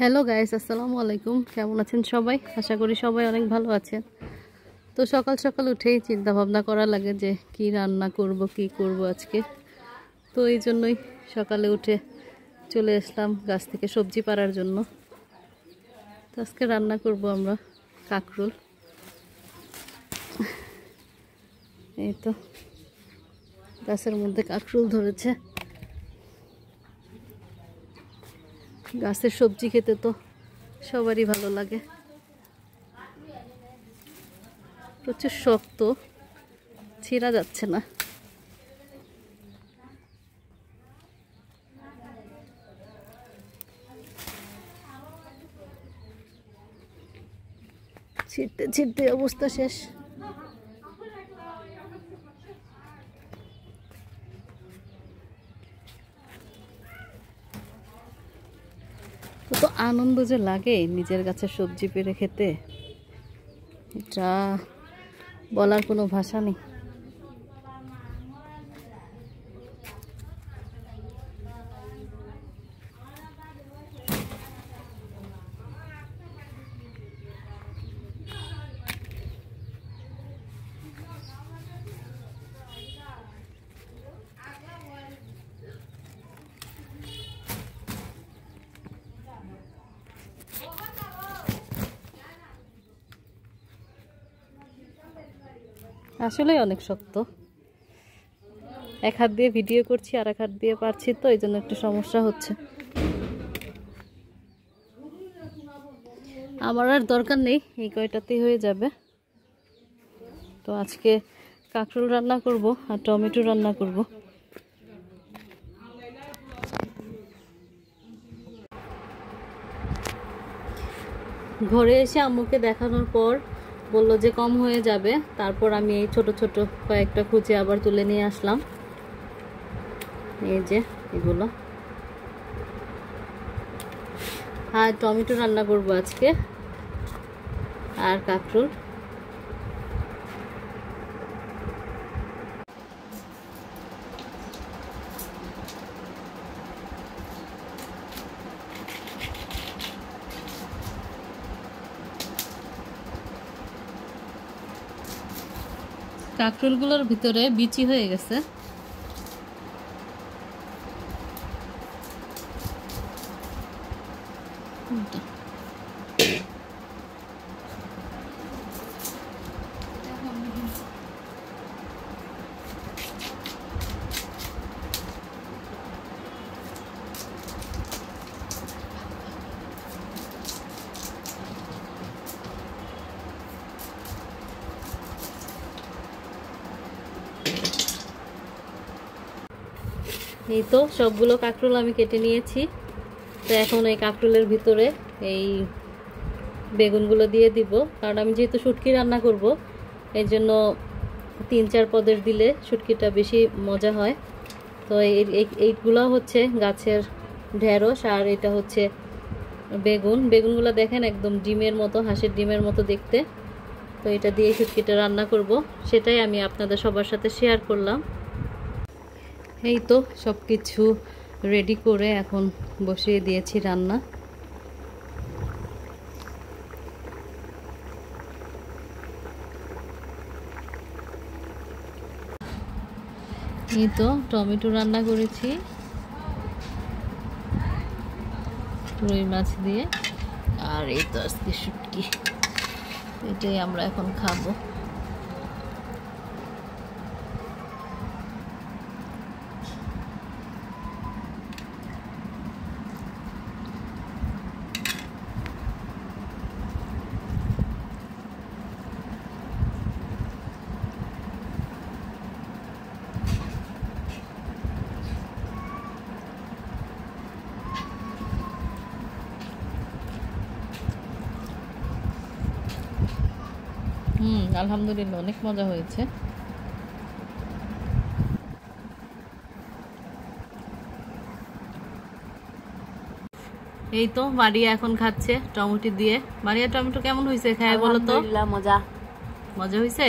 Hello guys, আসসালামু আলাইকুম। কেমন আছেন সবাই? আশা করি সবাই অনেক ভালো আছেন। তো সকাল সকাল উঠেই চিন্তা ভাবনা করা লাগে যে কি রান্না করব, কি করব আজকে। তো এই জন্যই সকালে উঠে চলে আসলাম গাছ থেকে সবজি পাড়ার জন্য। তো আজকে রান্না করব আমরা কাঁকরোল। এই তো গাছের মধ্যে কাঁকরোল ধরেছে। গাছের সবজি খেতে তো সবারই ভালো লাগে। প্রচুর শক্ত, ছিঁড়া যাচ্ছে না। ছিঁড়তে ছিঁড়তে অবস্থা শেষ। কত আনন্দ যে লাগে নিজের গাছের সবজি পেড়ে খেতে, এটা বলার কোনো ভাষা নেই। আসলেই অনেক শক্ত। এক হাত দিয়ে ভিডিও করছি আর এক হাত দিয়ে পারছি, তো এই জন্য একটু সমস্যা হচ্ছে। আমার আর দরকার নেই, এই কয়টাতেই হয়ে যাবে। তো আজকে কাঁকরোল রান্না করব আর টমেটো রান্না করব। ঘরে এসে আম্মুকে দেখানোর পর বললো যে কম হয়ে যাবে। তারপর আমি এই ছোট ছোট কয়েকটা খুঁজে আবার তুলে নিয়ে আসলাম। এই যে এগুলো। আর টমেটো রান্না করব আজকে, আর কাঁকরোল। কাঁকরোলগুলোর ভিতরে বিচি হয়ে গেছে। এই তো সবগুলো কাঁকরোল আমি কেটে নিয়েছি। তো এখন এই কাঁকরোলের ভিতরে এই বেগুনগুলো দিয়ে দিব, কারণ আমি যেহেতু শুটকি রান্না করব এই জন্য 3-4 পদের দিলে শুটকিটা বেশি মজা হয়। তো এইগুলো হচ্ছে গাছের ঢেঁড়স, আর এটা হচ্ছে বেগুনগুলো দেখেন একদম ডিমের মতো, হাঁসের ডিমের মতো দেখতে। তো এটা দিয়ে শুটকিটা রান্না করব, সেটাই আমি আপনাদের সবার সাথে শেয়ার করলাম। এই তো সব কিছু রেডি করে এখন বসিয়ে দিয়েছি রান্না। এই তো টমেটো রান্না করেছি রুই মাছ দিয়ে, আর এই তো আজকে শুটকি। এটাই আমরা এখন খাবো। আলহামদুলিল্লাহ অনেক মজা হয়েছে। এই তো মারিয়া এখন খাচ্ছে টমেটো দিয়ে। মারিয়া, টমেটো কেমন হয়েছে? খায় বলো তো। মজা মজা হয়েছে।